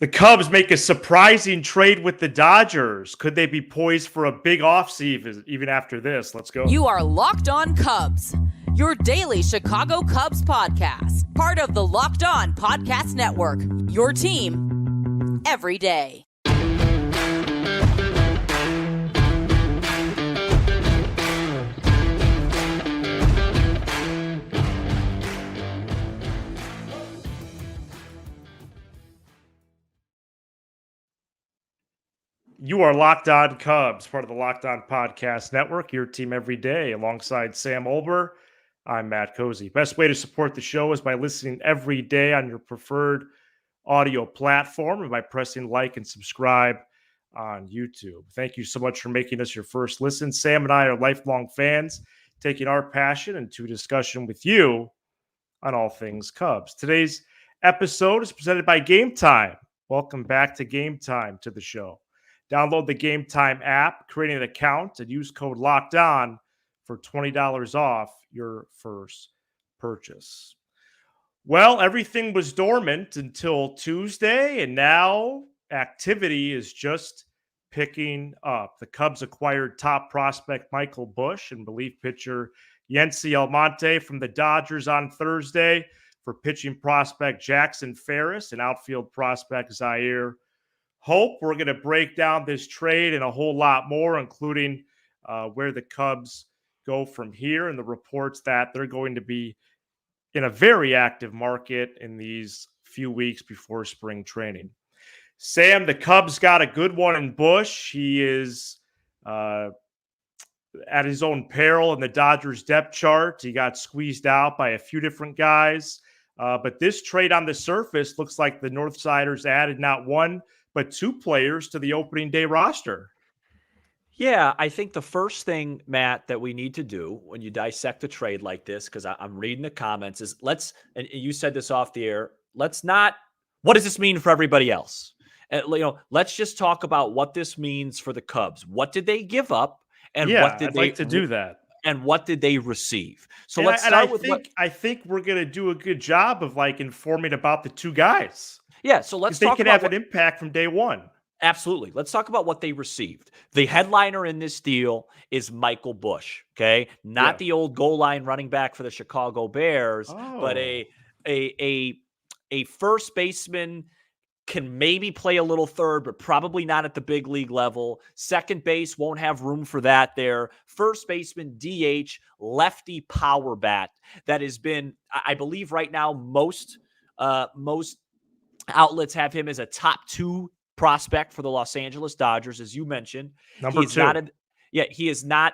The Cubs make a surprising trade with the Dodgers. Could they be poised for a big offseason even after this? Let's go. You are Locked On Cubs, your daily Chicago Cubs podcast. Part of the Locked On Podcast Network, your team every day. You are Locked On Cubs, part of the Locked On Podcast Network, your team every day. Alongside Sam Olber, I'm Matt Cozy. Best way to support the show is by listening every day on your preferred audio platform and by pressing like and subscribe on YouTube. Thank you so much for making us your first listen. Sam and I are lifelong fans, taking our passion into discussion with you on all things Cubs. Today's episode is presented by Game Time. Welcome back to Game Time to the show. Download the Game Time app, create an account, and use code LOCKEDON for $20 off your first purchase. Well, everything was dormant until Tuesday, and now activity is just picking up. The Cubs acquired top prospect Michael Busch and relief pitcher Yency Almonte from the Dodgers on Thursday for pitching prospect Jackson Ferris and outfield prospect Zaire Hope. We're going to break down this trade and a whole lot more, including where the Cubs go from here and the reports that they're going to be in a very active market in these few weeks before spring training. Sam, the Cubs got a good one in Busch. He is at his own peril in the Dodgers depth chart. He got squeezed out by a few different guys. But this trade on the surface looks like the Northsiders added not one, but two players to the opening day roster. Yeah, I think the first thing, Matt, that we need to do when you dissect a trade like this, because I'm reading the comments, is and you said this off the air, what does this mean for everybody else? Let's just talk about what this means for the Cubs. What did they give up? And what did I'd like to do that. And what did they receive? So and let's start with I think we're going to do a good job of informing about the two guys. Yeah, so let's talk about they can have an impact from day one. Absolutely. Let's talk about what they received. The headliner in this deal is Michael Busch, okay? Not the old goal line running back for the Chicago Bears, but a first baseman, can maybe play a little third, but probably not at the big league level. Second base won't have room for that there. First baseman, DH, lefty power bat that has been, I believe right now, most outlets have him as a top 2 prospect for the Los Angeles Dodgers, as you mentioned. Number 2. He is not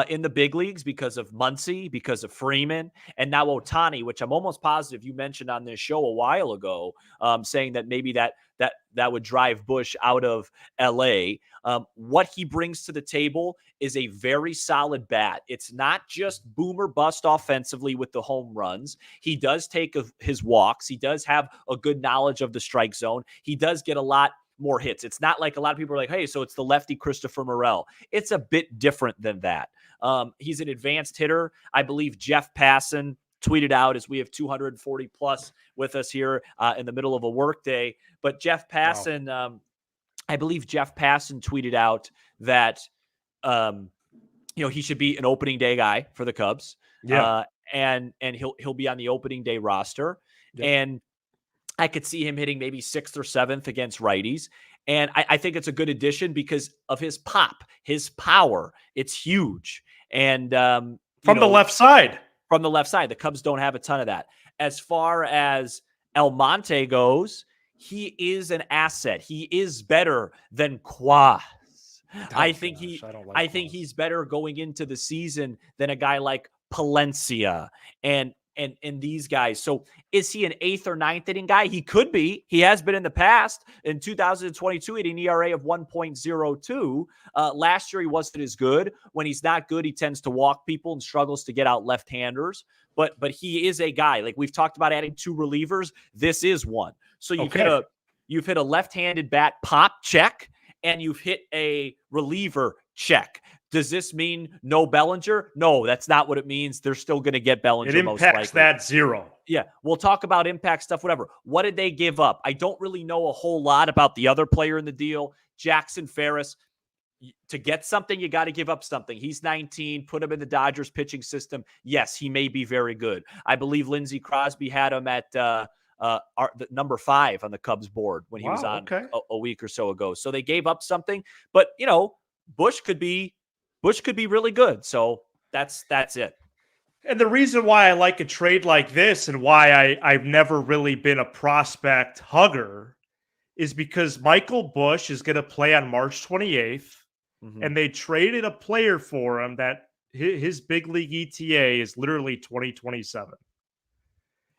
in the big leagues because of Muncy, because of Freeman, and now Ohtani, which I'm almost positive you mentioned on this show a while ago, saying that maybe that would drive Busch out of LA. What he brings to the table is a very solid bat. It's not just boom or bust offensively with the home runs. He does take his walks. He does have a good knowledge of the strike zone. He does get a lot more hits. It's not like a lot of people are like, hey, so it's the lefty Christopher Morel. It's a bit different than that. He's an advanced hitter. I believe Jeff Passan tweeted out, as we have 240 plus with us here in the middle of a workday. But Jeff Passan, I believe Jeff Passan tweeted out that he should be an opening day guy for the Cubs. Yeah. And he'll be on the opening day roster. Yeah. And I could see him hitting maybe 6th or 7th against righties. And I think it's a good addition because of his pop, his power. It's huge. And from the left side. From the left side. The Cubs don't have a ton of that. As far as Almonte goes, he is an asset. He is better than Quaz. I think he's better going into the season than a guy like Palencia and these guys. So is he an 8th or 9th inning guy? He could be. He has been in the past. In 2022, he had an ERA of 1.02. Last year, he wasn't as good. When he's not good, he tends to walk people and struggles to get out left-handers. But he is a guy. Like we've talked about adding 2 relievers. This is one. So you've hit a left-handed bat pop check, and you've hit a reliever check. Does this mean no Bellinger? No, that's not what it means. They're still going to get Bellinger. It most impacts likely. that zero. Yeah, we'll talk about impact stuff, whatever. What did they give up? I don't really know a whole lot about the other player in the deal, Jackson Ferris. To get something, you got to give up something. He's 19. Put him in the Dodgers pitching system. Yes, he may be very good. I believe Lindsey Crosby had him at the number 5 on the Cubs board when he was on a week or so ago. So they gave up something, but Busch could be really good. So that's it. And the reason why I like a trade like this and why I've never really been a prospect hugger is because Michael Busch is going to play on March 28th. And they traded a player for him that his big league ETA is literally 2027.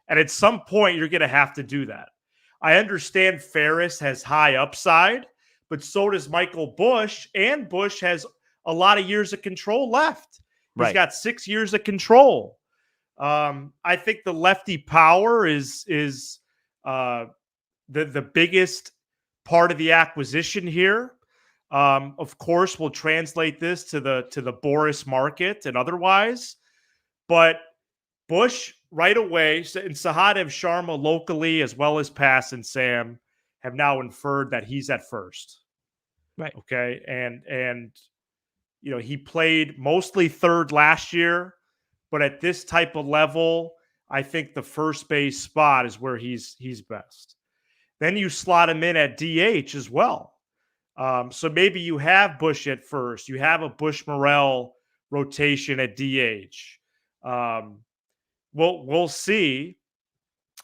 And at some point, you're going to have to do that. I understand Ferris has high upside, but so does Michael Busch. And Busch has a lot of years of control left. He's got 6 years of control. I think the lefty power is the biggest part of the acquisition here. Of course, we'll translate this to the Boris market and otherwise, but Busch right away, and Sahadev Sharma locally as well as Pass and Sam have now inferred that he's at first. Right. Okay. And he played mostly third last year, but at this type of level, I think the first base spot is where he's best. Then you slot him in at DH as well. So maybe you have Busch at first. You have a Busch Morel rotation at DH. We'll see.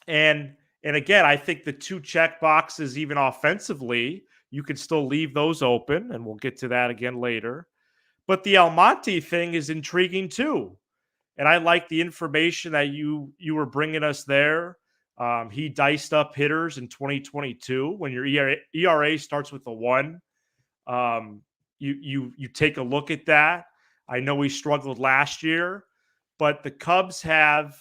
And again, I think the 2 check boxes, even offensively, you can still leave those open, and we'll get to that again later. But the Almonte thing is intriguing too. And I like the information that you were bringing us there. He diced up hitters in 2022. When your ERA starts with a 1, you take a look at that. I know he struggled last year, but the Cubs have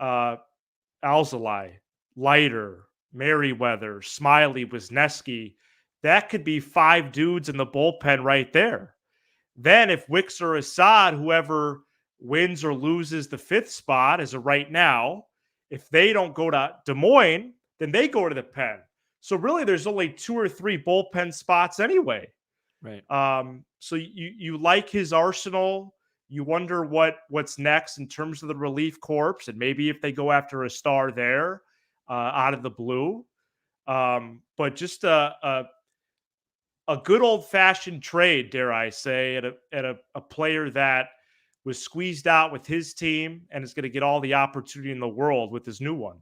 Alzolay, Leiter, Merriweather, Smiley, Wisniewski. That could be 5 dudes in the bullpen right there. Then if Wicks or Assad, whoever wins or loses the 5th spot as of right now, if they don't go to Des Moines, then they go to the pen. So really there's only 2 or 3 bullpen spots anyway. Right. So you like his arsenal. You wonder what's next in terms of the relief corps, and maybe if they go after a star there out of the blue. But just a good old-fashioned trade, dare I say, at a player that was squeezed out with his team and is going to get all the opportunity in the world with his new one.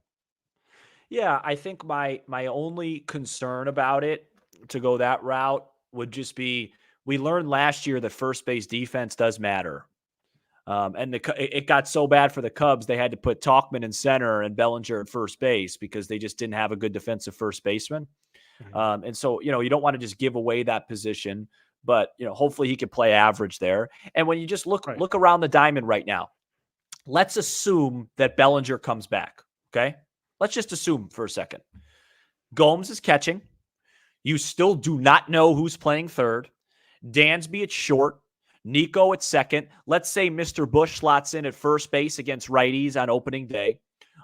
Yeah, I think my only concern about it, to go that route, would just be, we learned last year that first base defense does matter. And it got so bad for the Cubs, they had to put Tauchman in center and Bellinger at first base because they just didn't have a good defensive first baseman. And so, you don't want to just give away that position, but, hopefully he can play average there. And when you just look around the diamond right now, let's assume that Bellinger comes back. Okay. Let's just assume for a second. Gomes is catching. You still do not know who's playing third. Dansby at short. Nico at second. Let's say Mr. Busch slots in at first base against righties on opening day.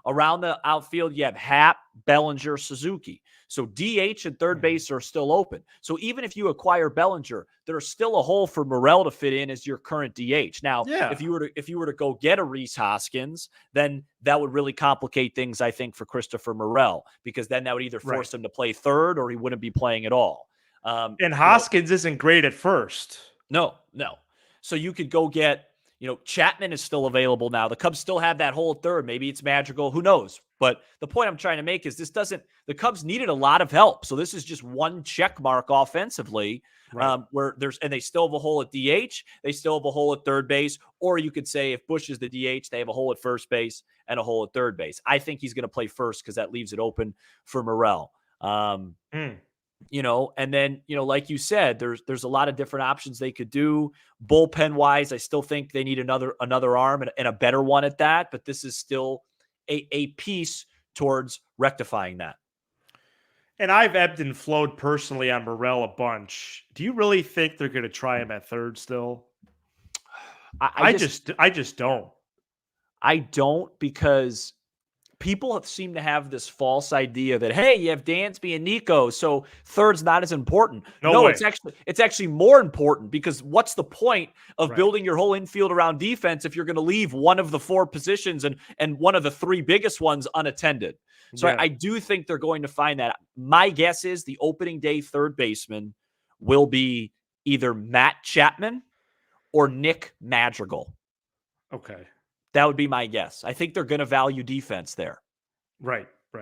Around the outfield, you have Happ, Bellinger, Suzuki. So DH and third base are still open. So even if you acquire Bellinger, there's still a hole for Morel to fit in as your current DH. Now, if you were to go get a Rhys Hoskins, then that would really complicate things, I think, for Christopher Morel, because then that would either force him to play third or he wouldn't be playing at all. And Hoskins isn't great at first. No. So you could go get, Chapman is still available now. The Cubs still have that whole third. Maybe it's magical. Who knows? But the point I'm trying to make is the Cubs needed a lot of help. So this is just one check mark offensively, where and they still have a hole at DH. They still have a hole at third base. Or you could say if Busch is the DH, they have a hole at first base and a hole at third base. I think he's going to play first because that leaves it open for Morel. And then, like you said, there's a lot of different options they could do. Bullpen wise, I still think they need another arm and a better one at that, but this is still a piece towards rectifying that. And I've ebbed and flowed personally on Morel a bunch. Do you really think they're going to try him at third still? I just don't. I don't, because people seem to have this false idea that, hey, you have Dansby and Nico, so third's not as important. No way. It's actually more important, because what's the point of Right. building your whole infield around defense if you're going to leave one of the 4 positions and one of the 3 biggest ones unattended? So Yeah. I do think they're going to find that. My guess is the opening day third baseman will be either Matt Chapman or Nick Madrigal. Okay. That would be my guess. I think they're going to value defense there. Right. All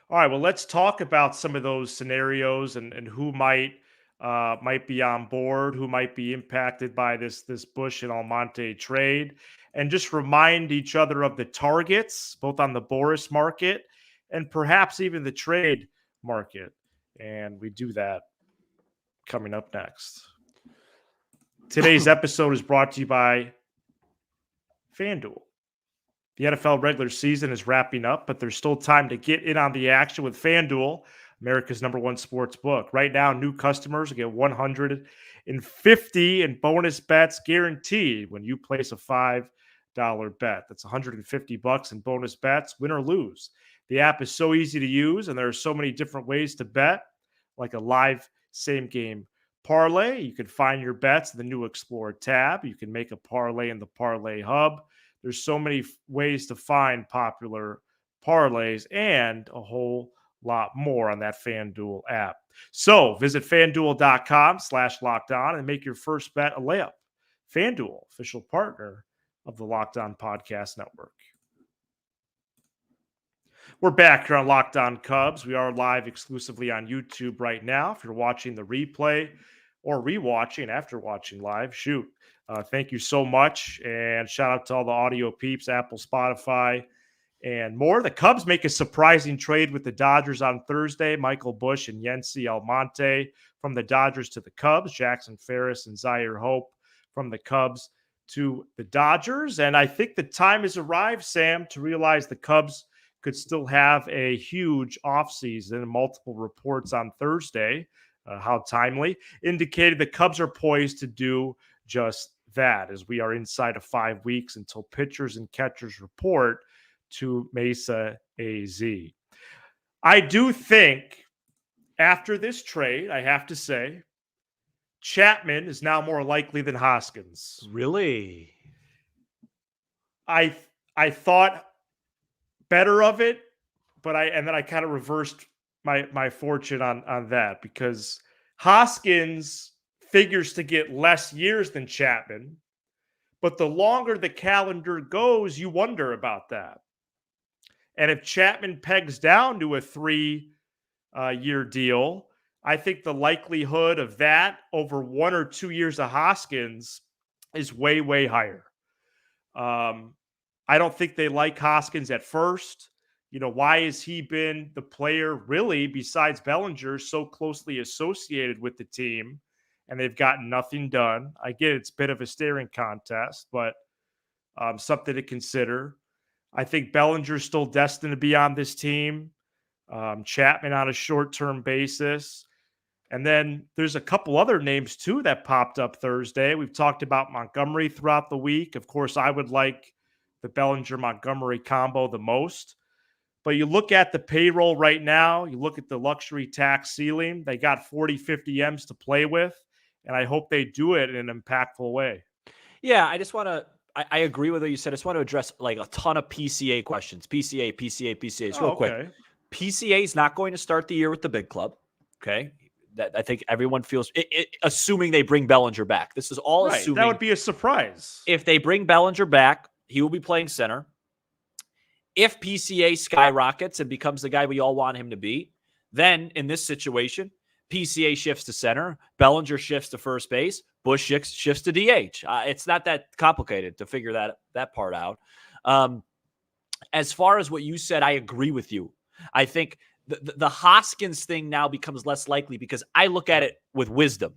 right. Well, let's talk about some of those scenarios and who might be on board, who might be impacted by this Busch and Almonte trade, and just remind each other of the targets, both on the Boris market and perhaps even the trade market. And we do that coming up next. Today's episode is brought to you by FanDuel. The NFL regular season is wrapping up, but there's still time to get in on the action with FanDuel, America's #1 sports book. Right now, new customers get $150 in bonus bets guaranteed when you place a $5 bet. That's $150 in bonus bets, win or lose. The app is so easy to use, and there are so many different ways to bet, like a live same-game parlay. You can find your bets in the new Explore tab. You can make a parlay in the Parlay Hub. There's so many ways to find popular parlays and a whole lot more on that FanDuel app. So visit FanDuel.com/lockedon and make your first bet a layup. FanDuel, official partner of the Locked On Podcast Network. We're back here on Locked On Cubs. We are live exclusively on YouTube right now. If you're watching the replay or rewatching after watching live, shoot. Thank you so much. And shout out to all the audio peeps, Apple, Spotify, and more. The Cubs make a surprising trade with the Dodgers on Thursday. Michael Busch and Yency Almonte from the Dodgers to the Cubs. Jackson Ferris and Zaire Hope from the Cubs to the Dodgers. And I think the time has arrived, Sam, to realize the Cubs could still have a huge offseason. Multiple reports on Thursday, how timely, indicated the Cubs are poised to do just that, as we are inside of 5 weeks until pitchers and catchers report to Mesa AZ. I do think after this trade, I have to say, Chapman is now more likely than Hoskins. Really? I thought better of it, but then I kind of reversed my fortune on that, because Hoskins figures to get less years than Chapman, but the longer the calendar goes, you wonder about that. And if Chapman pegs down to a 3-year deal, I think the likelihood of that over 1 or 2 years of Hoskins is way, way higher. I don't think they like Hoskins at first. You know, why has he been the player, really, besides Bellinger, so closely associated with the team, and they've gotten nothing done? I get it's a bit of a staring contest, but something to consider. I think Bellinger's still destined to be on this team. Chapman on a short-term basis. And then there's a couple other names, too, that popped up Thursday. We've talked about Montgomery throughout the week. Of course, I would like the Bellinger-Montgomery combo the most. But you look at the payroll right now, you look at the luxury tax ceiling, they got 40, 50 M's to play with, and I hope they do it in an impactful way. Yeah, I just want to I agree with what you said. I just want to address like a ton of PCA questions. PCA. It's real quick. PCA is not going to start the year with the big club. Okay. That I think everyone feels, assuming they bring Bellinger back. This is all assuming. That would be a surprise. If they bring Bellinger back, he will be playing center. If PCA skyrockets and becomes the guy we all want him to be, then in this situation, PCA shifts to center, Bellinger shifts to first base, Busch shifts to DH. It's not that complicated to figure that part out. As far as what you said, I agree with you. I think the Hoskins thing now becomes less likely because I look at it with wisdom.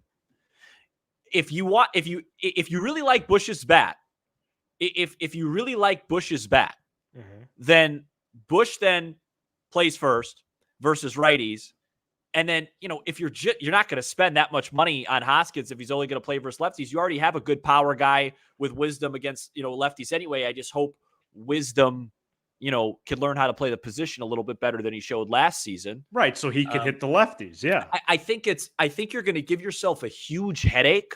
If you really like Busch's bat, then Busch then plays first versus righties. And then, if you're not going to spend that much money on Hoskins if he's only going to play versus lefties. You already have a good power guy with Wisdom against, lefties anyway. I just hope Wisdom, can learn how to play the position a little bit better than he showed last season. Right, so he can hit the lefties, yeah. I think you're going to give yourself a huge headache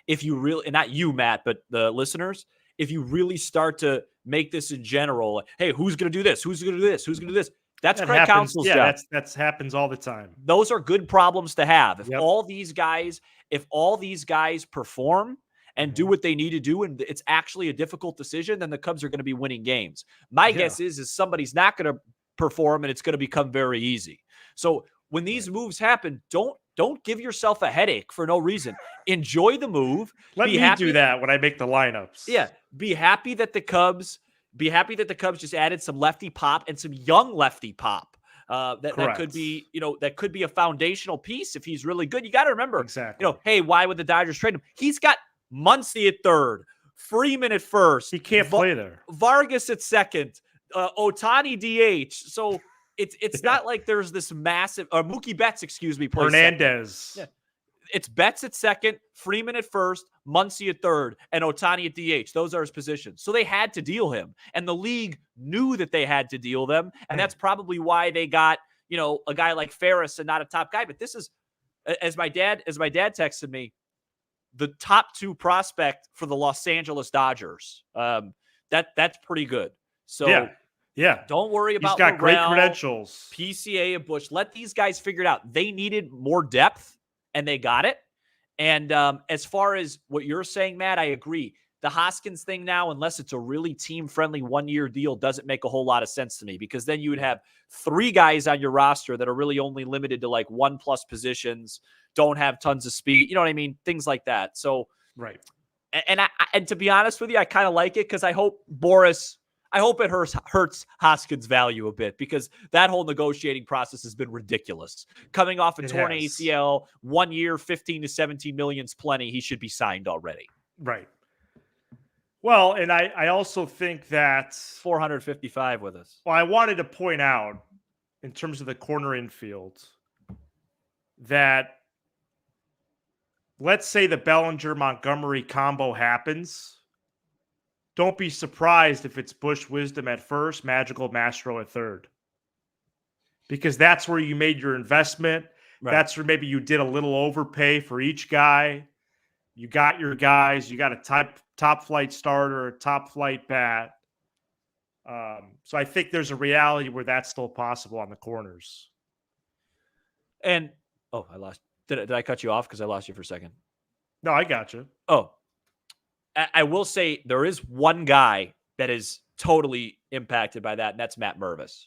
if you really, and not you, Matt, but the listeners, if you really start to make this in general, like, hey, who's going to do this? Who's going to do this? Who's going to do this? That's Craig Counsell's job. That happens all the time. Those are good problems to have. If Yep. all these guys perform and do what they need to do, and it's actually a difficult decision, then the Cubs are going to be winning games. My guess is somebody's not going to perform and it's going to become very easy. So when these moves happen, don't give yourself a headache for no reason. Enjoy the move. Let me do that when I make the lineups. Yeah. Be happy that the Cubs just added some lefty pop and some young lefty pop. That could be, that could be a foundational piece if he's really good. You got to remember, exactly. Hey, why would the Dodgers trade him? He's got Muncy at third, Freeman at first. He can't play there. Vargas at second, Ohtani DH. So it's not like there's this massive, or Mookie Betts, excuse me, Hernandez. Yeah. It's Betts at second, Freeman at first, Muncy at third, and Ohtani at DH. Those are his positions. So they had to deal him. And the league knew that they had to deal them. And that's probably why they got, a guy like Ferris and not a top guy. But this is, as my dad texted me, the top 2 prospect for the Los Angeles Dodgers. That's pretty good. So yeah. Don't worry about He's got great Morel, credentials. PCA and Busch. Let these guys figure it out. They needed more depth. And they got it. And as far as what you're saying, Matt, I agree. The Hoskins thing now, unless it's a really team-friendly one-year deal, doesn't make a whole lot of sense to me, because then you would have 3 guys on your roster that are really only limited to like 1+ positions, don't have tons of speed. You know what I mean? Things like that. So, right. And to be honest with you, I kind of like it because I hope it hurts Hoskins' value a bit, because that whole negotiating process has been ridiculous. Coming off a torn ACL, 1 year, 15 to 17 million's plenty. He should be signed already. Right. Well, and I also think that 455 with us. Well, I wanted to point out, in terms of the corner infield, that let's say the Bellinger-Montgomery combo happens. Don't be surprised if it's Busch Wisdom at first, Magical Mastro at third. Because that's where you made your investment. Right. That's where maybe you did a little overpay for each guy. You got your guys. You got a top flight starter, a top flight bat. So I think there's a reality where that's still possible on the corners. And, I lost. Did I cut you off because I lost you for a second? No, I got you. Oh. I will say there is one guy that is totally impacted by that, and that's Matt Mervis.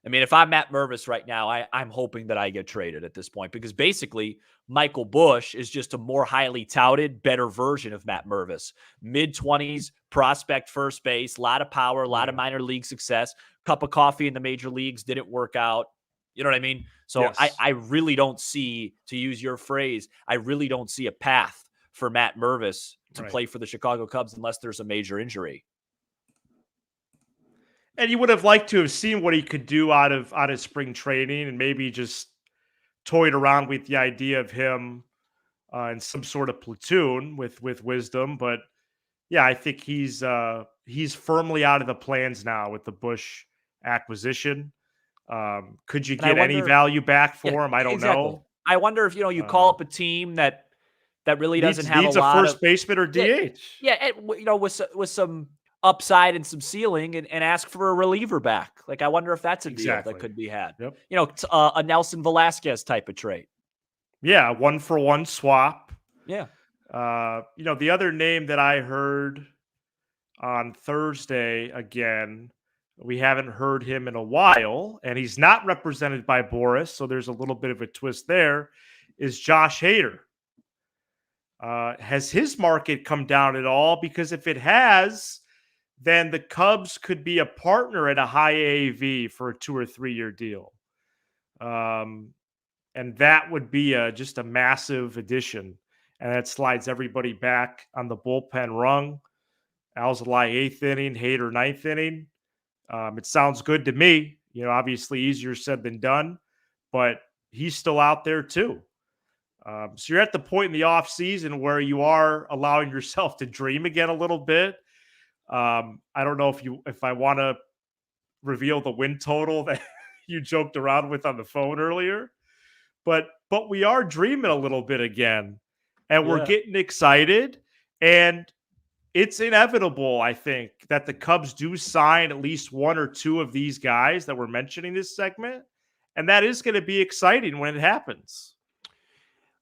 I mean, if I'm Matt Mervis right now, I'm hoping that I get traded at this point, because basically Michael Busch is just a more highly touted, better version of Matt Mervis. Mid-20s, prospect first base, a lot of power, a lot of minor league success, cup of coffee in the major leagues, didn't work out. You know what I mean? So yes. I really don't see, to use your phrase, I really don't see a path for Matt Mervis to play for the Chicago Cubs unless there's a major injury. And you would have liked to have seen what he could do out of spring training, and maybe just toyed around with the idea of him in some sort of platoon with Wisdom. But yeah, I think he's firmly out of the plans now with the Busch acquisition. Could you get any value back for him? I don't know. I wonder if you call up a team that really doesn't have a lot of first baseman or DH. Yeah, with some upside and some ceiling, and ask for a reliever back. Like, I wonder if that's a deal that could be had. Yep. A Nelson Velasquez type of trade. Yeah, 1-for-1 swap. Yeah. The other name that I heard on Thursday, again, we haven't heard him in a while, and he's not represented by Boris, so there's a little bit of a twist there, is Josh Hader. Has his market come down at all? Because if it has, then the Cubs could be a partner at a high AAV for a 2 or 3 year deal. And that would be just a massive addition. And that slides everybody back on the bullpen rung. Alzolay 8th inning, Hader 9th inning. It sounds good to me. Obviously easier said than done. but he's still out there too. So you're at the point in the offseason where you are allowing yourself to dream again a little bit. I don't know if I want to reveal the win total that you joked around with on the phone earlier, but we are dreaming a little bit again, and we're Yeah. getting excited, and it's inevitable, I think, that the Cubs do sign at least one or two of these guys that we're mentioning this segment, and that is going to be exciting when it happens.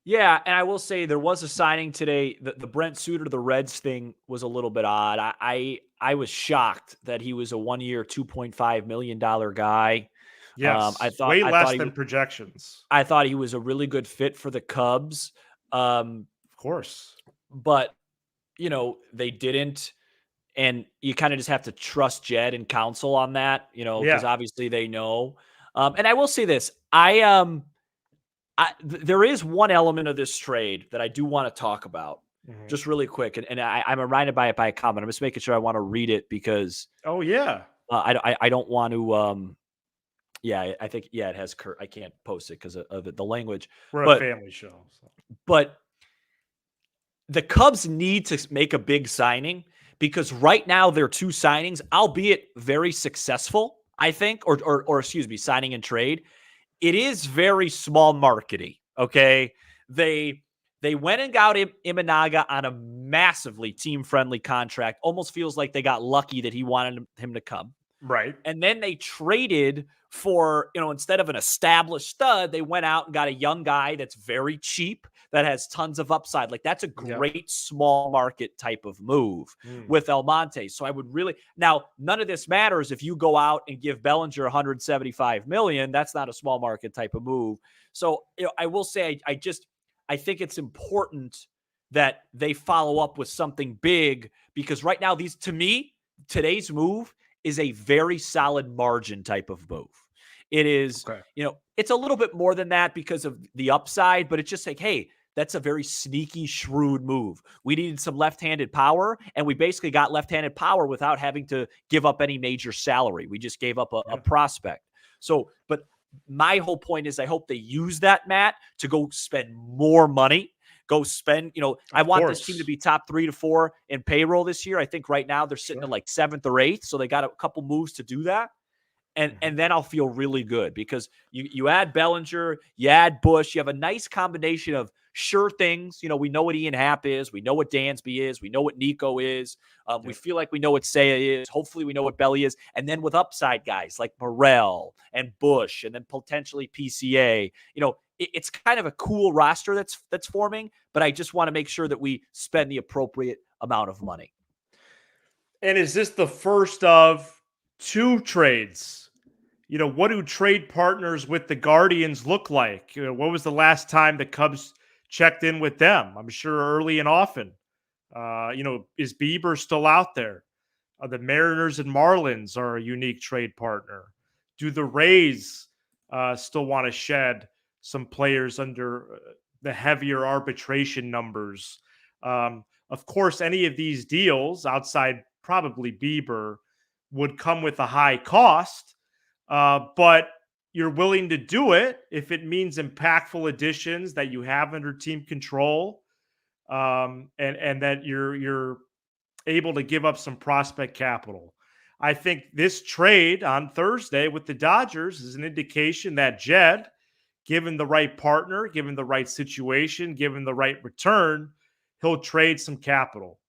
Yeah, and I will say there was a signing today. The Brent Suter to the Reds thing was a little bit odd. I was shocked that he was a 1-year, $2.5 million guy. Yes, I thought way I less thought than projections. I thought he was a really good fit for the Cubs. Of course. But they didn't, and you kind of just have to trust Jed and counsel on that, because Yeah. obviously they know. And I will say this, there is one element of this trade that I do want to talk about Mhm. just really quick. And I'm reminded by it by a comment. I'm just making sure I want to read it because Oh, yeah. I don't want to. Yeah, I think, it has I can't post it because of the language. We're a But family show. So. but the Cubs need to make a big signing because right now their two signings, albeit very successful, I think, or excuse me, signing and trade, it is very small markety. Okay, they went and got Imanaga on a massively team friendly contract. Almost feels like they got lucky that he wanted him to come. Right. And then they traded for, instead of an established stud, they went out and got a young guy that's very cheap, that has tons of upside. Like, that's a great small market type of move with Almonte. So I would now, none of this matters if you go out and give Bellinger $175 million. That's not a small market type of move. So, I will say, I think it's important that they follow up with something big, because right now, to me, today's move is a very solid margin type of move. It is, it's a little bit more than that because of the upside, but it's just like, hey, that's a very sneaky, shrewd move. We needed some left-handed power, and we basically got left-handed power without having to give up any major salary. We just gave up a prospect. So, but my whole point is I hope they use that, Matt, to go spend more money. Go spend, I want this team to be top 3 to 4 in payroll this year. I think right now they're sitting at like 7th or 8th. So they got a couple moves to do that. And then I'll feel really good because you add Bellinger, you add Busch, you have a nice combination of sure things. We know what Ian Happ is. We know what Dansby is. We know what Nico is. We feel like we know what Seiya is. Hopefully we know what Belly is. And then with upside guys like Morel and Busch and then potentially PCA, it's kind of a cool roster that's forming, but I just want to make sure that we spend the appropriate amount of money. And is this the first of 2 trades? What do trade partners with the Guardians look like? What was the last time the Cubs checked in with them? I'm sure early and often. Is Bieber still out there? The Mariners and Marlins are a unique trade partner. Do the Rays still want to shed some players under the heavier arbitration numbers? Of course, any of these deals outside probably Bieber would come with a high cost. But you're willing to do it if it means impactful additions that you have under team control, and that you're able to give up some prospect capital. I think this trade on Thursday with the Dodgers is an indication that Jed, given the right partner, given the right situation, given the right return, he'll trade some capital.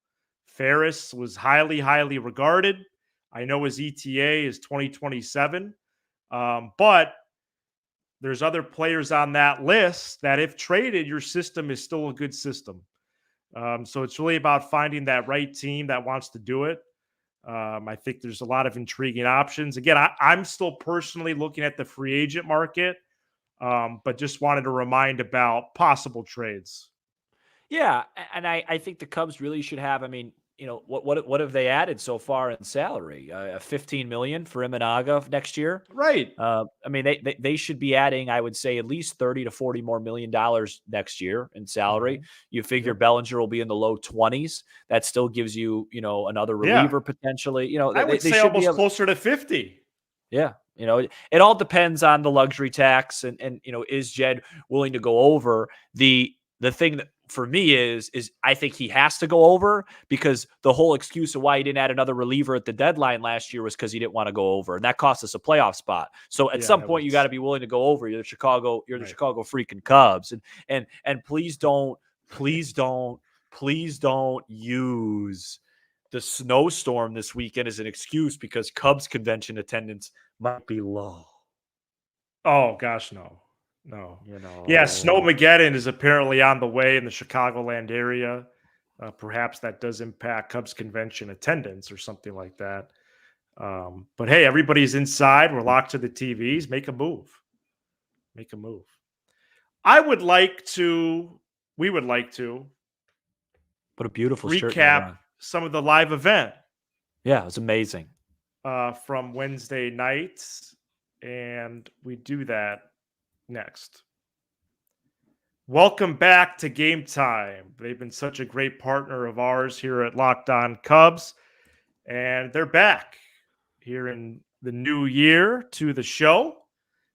Ferris was highly, highly regarded. I know his ETA is 2027. But there's other players on that list that if traded, your system is still a good system. So it's really about finding that right team that wants to do it. I think there's a lot of intriguing options. Again, I'm still personally looking at the free agent market, but just wanted to remind about possible trades. Yeah, and I think the Cubs really should have, what have they added so far in salary? $15 million for Imanaga next year. Right. They should be adding, I would say, at least $30 to $40 more million next year in salary. You figure Bellinger will be in the low 20s. That still gives you, another reliever potentially. I would say almost closer to 50. Yeah. It all depends on the luxury tax and is Jed willing to go over? The thing that for me is I think he has to go over, because the whole excuse of why he didn't add another reliever at the deadline last year was because he didn't want to go over, and that cost us a playoff spot. So at some point you got to be willing to go over. You're the Chicago freaking Cubs, and please don't use the snowstorm this weekend as an excuse because Cubs convention attendance might be low. Oh gosh, no. Yeah, Snowmageddon is apparently on the way in the Chicagoland area. Perhaps that does impact Cubs convention attendance or something like that. But hey, everybody's inside. We're locked to the TVs. Make a move. We would like to What a beautiful recap some of the live event. Yeah, it was amazing. From Wednesday night, and we do that next. Welcome back to Game Time. They've been such a great partner of ours here at Locked On Cubs, and they're back here in the new year to the show.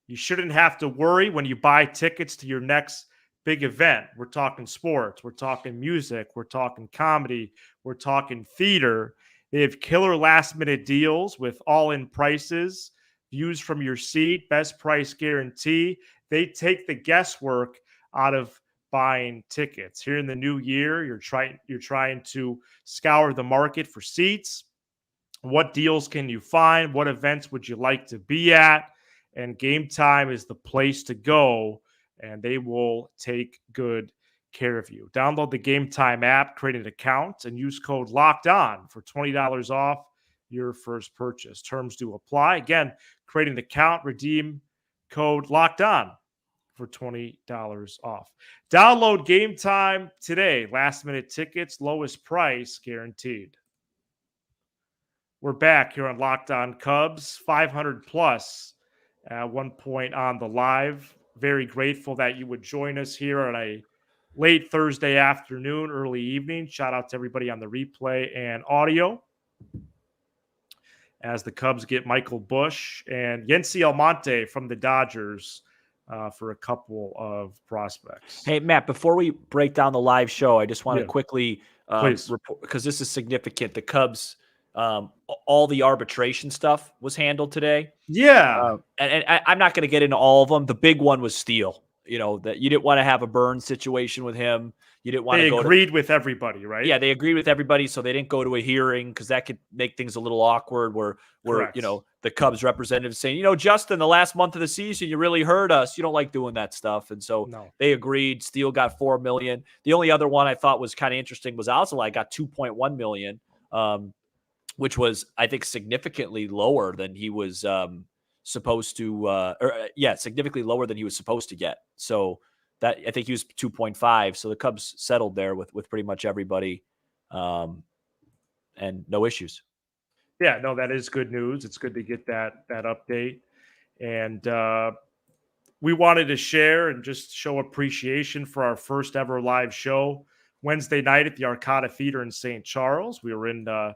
You shouldn't have to worry when you buy tickets to your next big event. We're talking sports, we're talking music, we're talking comedy, we're talking theater. They have killer last-minute deals with all-in prices, views from your seat, best price guarantee. They take the guesswork out of buying tickets. Here in the new year, you're trying to scour the market for seats. What deals can you find? What events would you like to be at? And Game Time is the place to go, and they will take good care of you. Download the Game Time app, create an account, and use code Locked On for $20 off your first purchase. Terms do apply. Again, create an account, redeem code Locked On for $20 off. Download Game Time today. Last minute tickets, lowest price guaranteed. We're back here on Locked On Cubs, 500 plus at one point on the live. Very grateful that you would join us here on a late Thursday afternoon, early evening. Shout out to everybody on the replay and audio as the Cubs get Michael Busch and Yency Almonte from the Dodgers for a couple of prospects. Hey, Matt, before we break down the live show, I just want to quickly report, because this is significant. The Cubs, all the arbitration stuff was handled today. Yeah. And I'm not going to get into all of them. The big one was Steele. That you didn't want to have a burn situation with him. You didn't want to go. They agreed with everybody, right? Yeah, they agreed with everybody, so they didn't go to a hearing because that could make things a little awkward. Where the Cubs representative saying, Justin, the last month of the season, you really hurt us. You don't like doing that stuff, and so they agreed. Steele got $4 million. The only other one I thought was kind of interesting was Alzolay got $2.1 million, which was, I think, significantly lower than he was supposed to. Significantly lower than he was supposed to get. So that, I think he was 2.5. So the Cubs settled there with pretty much everybody, and no issues. Yeah, no, that is good news. It's good to get that update. And we wanted to share and just show appreciation for our first ever live show Wednesday night at the Arcada Theater in St. Charles. We were in the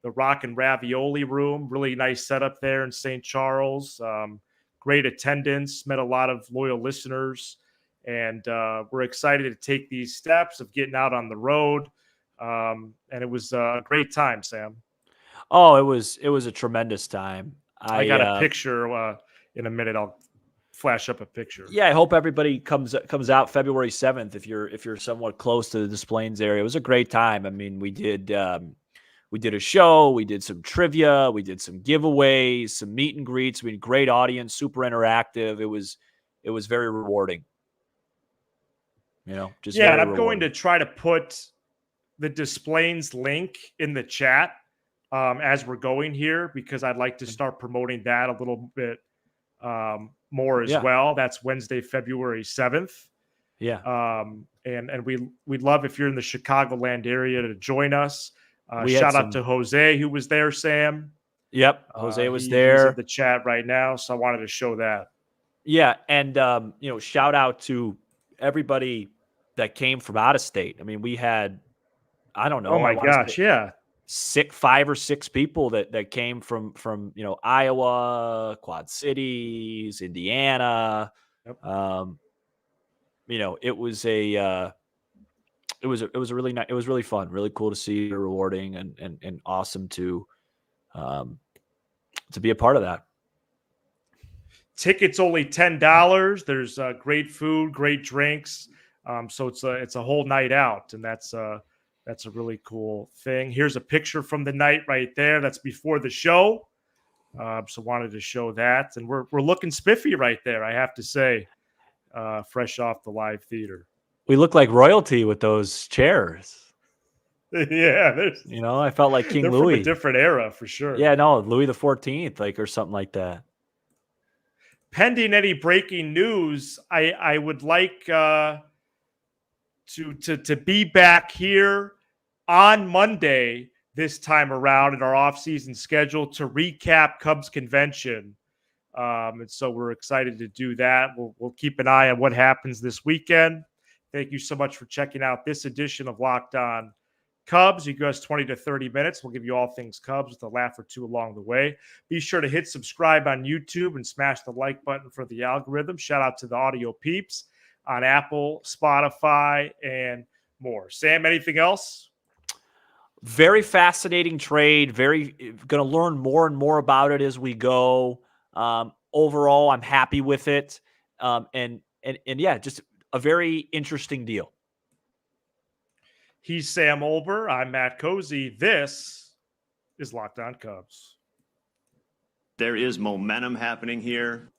Rock and Ravioli room. Really nice setup there in St. Charles. Great attendance, met a lot of loyal listeners. And we're excited to take these steps of getting out on the road. And it was a great time, Sam. Oh, it was a tremendous time. I got a picture in a minute. I'll flash up a picture. Yeah, I hope everybody comes out February 7th if you're somewhat close to the Des Plaines area. It was a great time. I mean, we did a show, we did some trivia, we did some giveaways, some meet and greets. We had a great audience, super interactive. It was very rewarding. Just and I'm rewarding. Going to try to put the Des Plaines link in the chat as we're going here, because I'd like to start promoting that a little bit more as well. That's Wednesday, February 7th. Yeah. And we'd love if you're in the Chicagoland area to join us. Shout out to Jose, who was there, Sam. Yep. Jose was there. He's in the chat right now, so I wanted to show that. Yeah. And, shout out to everybody that came from out of state. I mean, we had, I don't know. Oh, my gosh. Yeah. 5 or 6 people that came from Iowa, Quad Cities, Indiana. Yep. It was a really nice, it was really fun, really cool to see, rewarding and awesome to be a part of that. Tickets only $10. There's great food, great drinks. So it's a whole night out, and that's a really cool thing. Here's a picture from the night right there. That's before the show. So wanted to show that, and we're looking spiffy right there, I have to say, fresh off the live theater. We look like royalty with those chairs. Yeah, I felt like King they're Louis. from a different era for sure. Yeah, no, Louis the 14th, or something like that. Pending any breaking news, I would like to be back here on Monday this time around in our offseason schedule to recap Cubs convention. And so we're excited to do that. We'll keep an eye on what happens this weekend. Thank you so much for checking out this edition of Locked On Cubs. You give us 20 to 30 minutes. We'll give you all things Cubs with a laugh or two along the way. Be sure to hit subscribe on YouTube and smash the like button for the algorithm. Shout out to the audio peeps on Apple, Spotify, and more. Sam, anything else? Very fascinating trade. Very going to learn more and more about it as we go. Overall, I'm happy with it. And yeah, just a very interesting deal. He's Sam Olber. I'm Matt Cozy. This is Locked On Cubs. There is momentum happening here.